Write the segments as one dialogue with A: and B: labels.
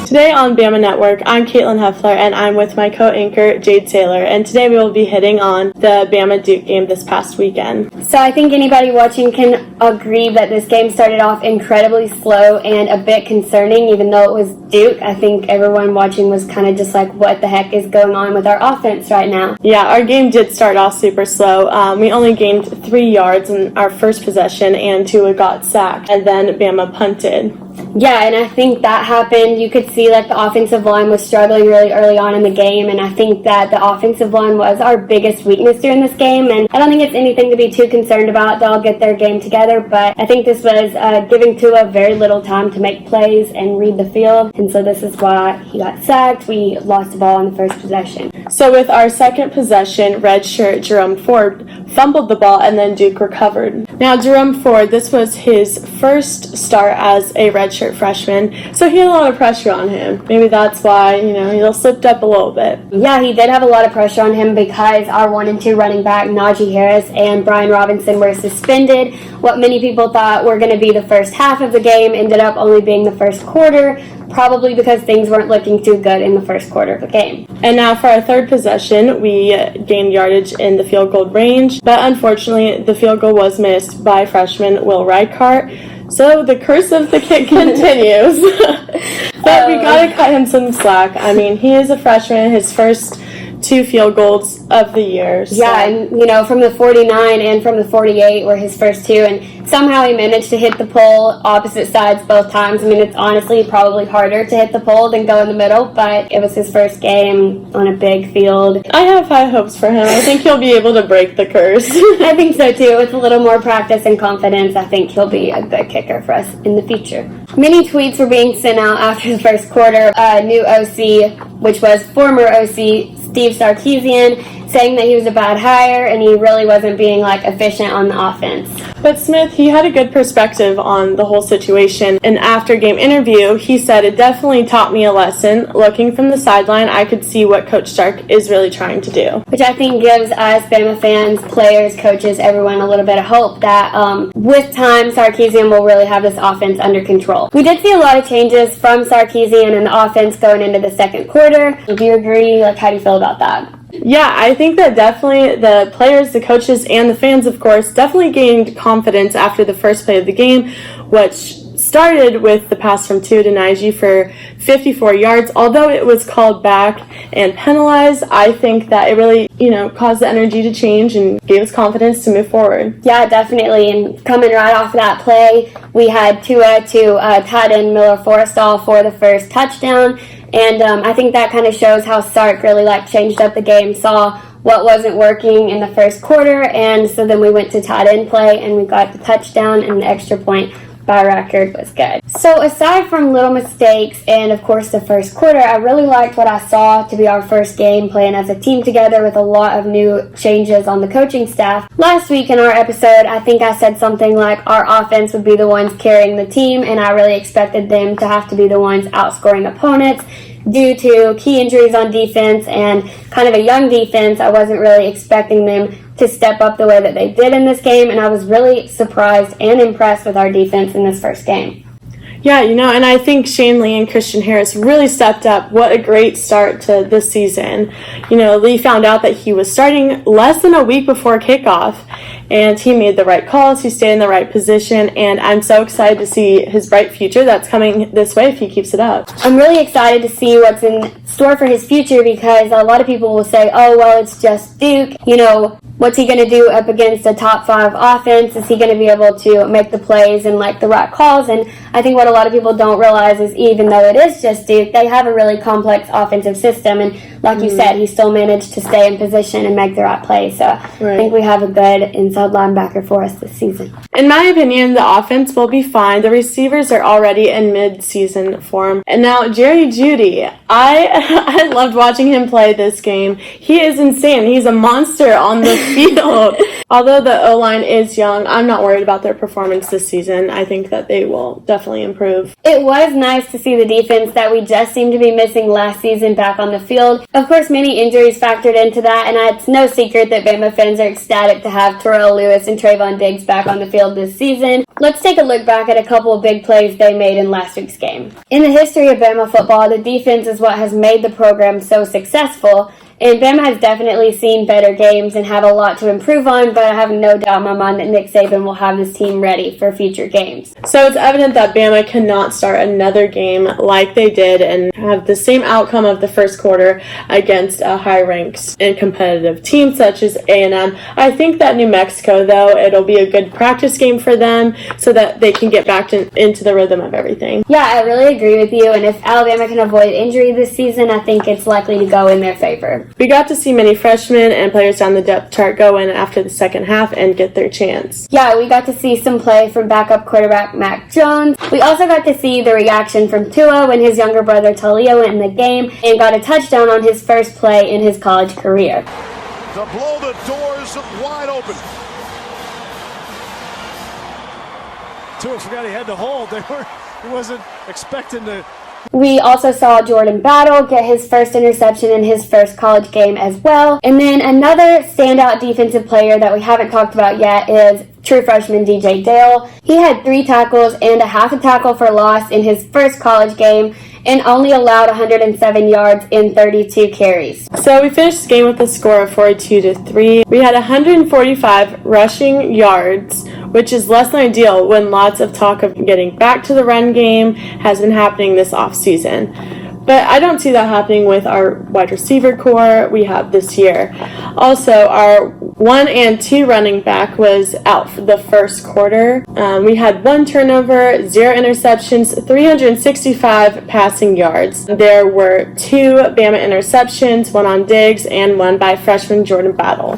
A: Today on Bama Network, I'm Katelyn Heffler, and I'm with my co-anchor, Jayde Saylor, and today we will be hitting on the Bama-Duke game this past weekend.
B: So I think anybody watching can agree that this game started off incredibly slow and a bit concerning, even though it was Duke. I think everyone watching was kind of just like, what the heck is going on with our offense right now?
A: Yeah, our game did start off super slow. We only gained 3 yards in our first possession, and Tua got sacked, and then Bama punted.
B: Yeah, and I think that happened. You could see like the offensive line was struggling really early on in the game, and I think that the offensive line was our biggest weakness during this game, and I don't think it's anything to be too concerned about. They'll get their game together, but I think this was giving Tua very little time to make plays and read the field, and so this is why he got sacked. We lost the ball on the first possession.
A: So with our second possession, redshirt Jerome Ford fumbled the ball, and then Duke recovered. Now, Jerome Ford, this was his first start as a redshirt freshman, so he had a lot of pressure on him. Maybe that's why, he slipped up a little bit.
B: Yeah, he did have a lot of pressure on him because our 1 and 2 running back, Najee Harris and Brian Robinson, were suspended. What many people thought were going to be the first half of the game ended up only being the first quarter, probably because things weren't looking too good in the first quarter of the game.
A: And now for our third possession, we gained yardage in the field goal range, but unfortunately the field goal was missed by freshman Will Reichardt. So the curse of the kick continues. But we gotta cut him some slack. I mean, he is a freshman, his first 2 field goals of the year. So.
B: Yeah, and from the 49 and from the 48 were his first 2, and somehow he managed to hit the pole opposite sides both times. I mean, it's honestly probably harder to hit the pole than go in the middle, but it was his first game on a big field.
A: I have high hopes for him. I think he'll be able to break the curse.
B: I think so too. With a little more practice and confidence, I think he'll be a good kicker for us in the future. Many tweets were being sent out after the first quarter. New OC, which was former OC Steve Sarkisian, saying that he was a bad hire and he really wasn't being efficient on the offense.
A: But Smith, he had a good perspective on the whole situation. In an after-game interview, he said, "It definitely taught me a lesson. Looking from the sideline, I could see what Coach Stark is really trying to do."
B: Which I think gives us, Bama fans, players, coaches, everyone a little bit of hope that with time, Sarkisian will really have this offense under control. We did see a lot of changes from Sarkisian and the offense going into the second quarter. Do you agree? How do you feel about that?
A: Yeah, I think that definitely the players, the coaches, and the fans, of course, definitely gained confidence after the first play of the game, which started with the pass from Tua to Najee for 54 yards. Although it was called back and penalized, I think that it really, caused the energy to change and gave us confidence to move forward.
B: Yeah, definitely. And coming right off of that play, we had Tua to tight end Miller Forrestall for the first touchdown. And I think that kind of shows how Sark really changed up the game, saw what wasn't working in the first quarter, and so then we went to tight end play and we got the touchdown, and the extra point by record was good. So aside from little mistakes and of course the first quarter, I really liked what I saw to be our first game playing as a team together with a lot of new changes on the coaching staff. Last week in our episode, I think I said something like our offense would be the ones carrying the team, and I really expected them to have to be the ones outscoring opponents. Due to key injuries on defense and kind of a young defense, I wasn't really expecting them to step up the way that they did in this game, and I was really surprised and impressed with our defense in this first game.
A: Yeah, and I think Shane Lee and Christian Harris really stepped up. What a great start to this season. Lee found out that he was starting less than a week before kickoff, and he made the right calls. He stayed in the right position, and I'm so excited to see his bright future that's coming this way if he keeps it up.
B: I'm really excited to see what's in store for his future, because a lot of people will say, oh, well, it's just Duke. What's he going to do up against a top 5 offense? Is he going to be able to make the plays and the right calls? And I think what a lot of people don't realize is even though it is just Duke, they have a really complex offensive system. And like you said, he still managed to stay in position and make the right plays. So I think we have a good inside linebacker for us this season.
A: In my opinion, the offense will be fine. The receivers are already in mid-season form. And now Jerry Jeudy, I loved watching him play this game. He is insane. He's a monster on the field. Although the O-line is young, I'm not worried about their performance this season. I think that they will definitely improve.
B: It was nice to see the defense that we just seemed to be missing last season back on the field. Of course, many injuries factored into that, and it's no secret that Bama fans are ecstatic to have Terrell Terrell Lewis and Trayvon Diggs back on the field this season. Let's take a look back at a couple of big plays they made in last week's game. In the history of Bama football, the defense is what has made the program so successful. And Bama has definitely seen better games and have a lot to improve on, but I have no doubt in my mind that Nick Saban will have this team ready for future games.
A: So it's evident that Bama cannot start another game like they did and have the same outcome of the first quarter against a high-ranked and competitive team such as A&M. I think that New Mexico, though, it'll be a good practice game for them so that they can get back into the rhythm of everything.
B: Yeah, I really agree with you, and if Alabama can avoid injury this season, I think it's likely to go in their favor.
A: We got to see many freshmen and players down the depth chart go in after the second half and get their chance.
B: Yeah, we got to see some play from backup quarterback Mac Jones. We also got to see the reaction from Tua when his younger brother Talia went in the game and got a touchdown on his first play in his college career.
C: To blow the doors wide open. Tua forgot he had to hold. He wasn't expecting to.
B: We also saw Jordan Battle get his first interception in his first college game as well. And then another standout defensive player that we haven't talked about yet is true freshman DJ Dale. He had 3 tackles and a half a tackle for loss in his first college game and only allowed 107 yards in 32 carries.
A: So we finished the game with a score of 42-3. We had 145 rushing yards, which is less than ideal when lots of talk of getting back to the run game has been happening this offseason. But I don't see that happening with our wide receiver core we have this year. Also, our 1 and 2 running back was out for the first quarter. We had 1 turnover, 0 interceptions, 365 passing yards. There were 2 Bama interceptions, 1 on Diggs and 1 by freshman Jordan Battle.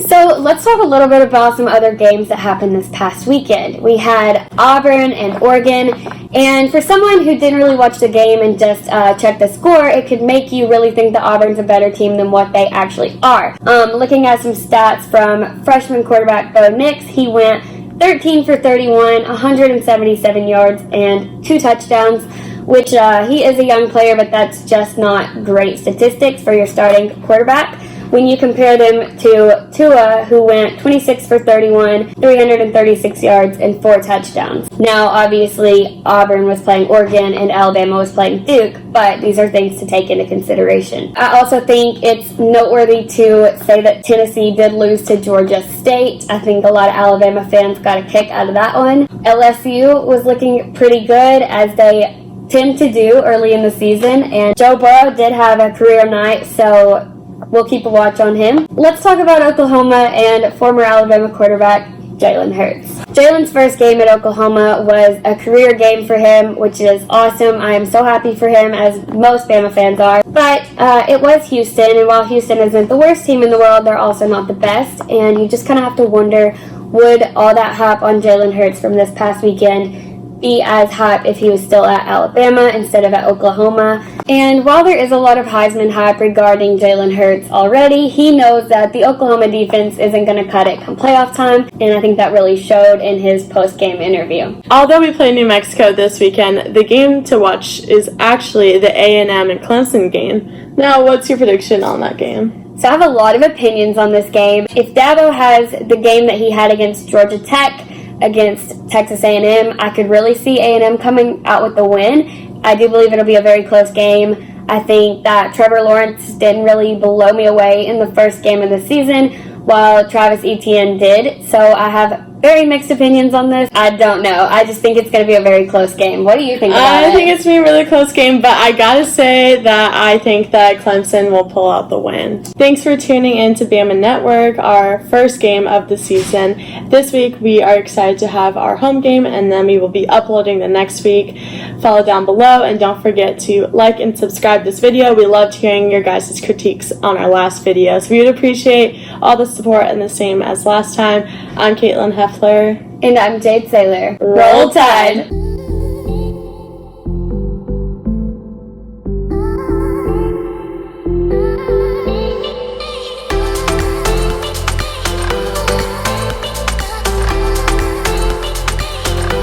B: So let's talk a little bit about some other games that happened this past weekend. We had Auburn and Oregon, and for someone who didn't really watch the game and just check the score, it could make you really think that Auburn's a better team than what they actually are. Looking at some stats from freshman quarterback Bo Nix, he went 13 for 31, 177 yards, and 2 touchdowns, which he is a young player, but that's just not great statistics for your starting quarterback. When you compare them to Tua, who went 26 for 31, 336 yards, and 4 touchdowns. Now, obviously, Auburn was playing Oregon and Alabama was playing Duke, but these are things to take into consideration. I also think it's noteworthy to say that Tennessee did lose to Georgia State. I think a lot of Alabama fans got a kick out of that one. LSU was looking pretty good, as they tend to do early in the season, and Joe Burrow did have a career night, so we'll keep a watch on him. Let's talk about Oklahoma and former Alabama quarterback Jalen Hurts. Jalen's first game at Oklahoma was a career game for him, which is awesome. I am so happy for him, as most Bama fans are. But it was Houston, and while Houston isn't the worst team in the world, they're also not the best. And you just kind of have to wonder, would all that hype on Jalen Hurts from this past weekend be as hype if he was still at Alabama instead of at Oklahoma? And while there is a lot of Heisman hype regarding Jalen Hurts already, he knows that the Oklahoma defense isn't going to cut it come playoff time, and I think that really showed in his post-game interview.
A: Although we play New Mexico this weekend, the game to watch is actually the A&M and Clemson game. Now, what's your prediction on that game?
B: So I have a lot of opinions on this game. If Dabo has the game that he had against Georgia Tech, against Texas A&M, I could really see A&M coming out with the win. I do believe it'll be a very close game. I think that Trevor Lawrence didn't really blow me away in the first game of the season, while Travis Etienne did. So I have very mixed opinions on this. I don't know. I just think it's going to be a very close game. What do you think about it?
A: I think it's going to be a really close game, but I got to say that I think that Clemson will pull out the win. Thanks for tuning in to Bama Network, our first game of the season. This week, we are excited to have our home game, and then we will be uploading the next week. Follow down below, and don't forget to like and subscribe this video. We loved hearing your guys' critiques on our last video, so we would appreciate all the support, and the same as last time. I'm Katelyn Heffler.
B: And I'm Jayde Saylor.
A: Roll Tide!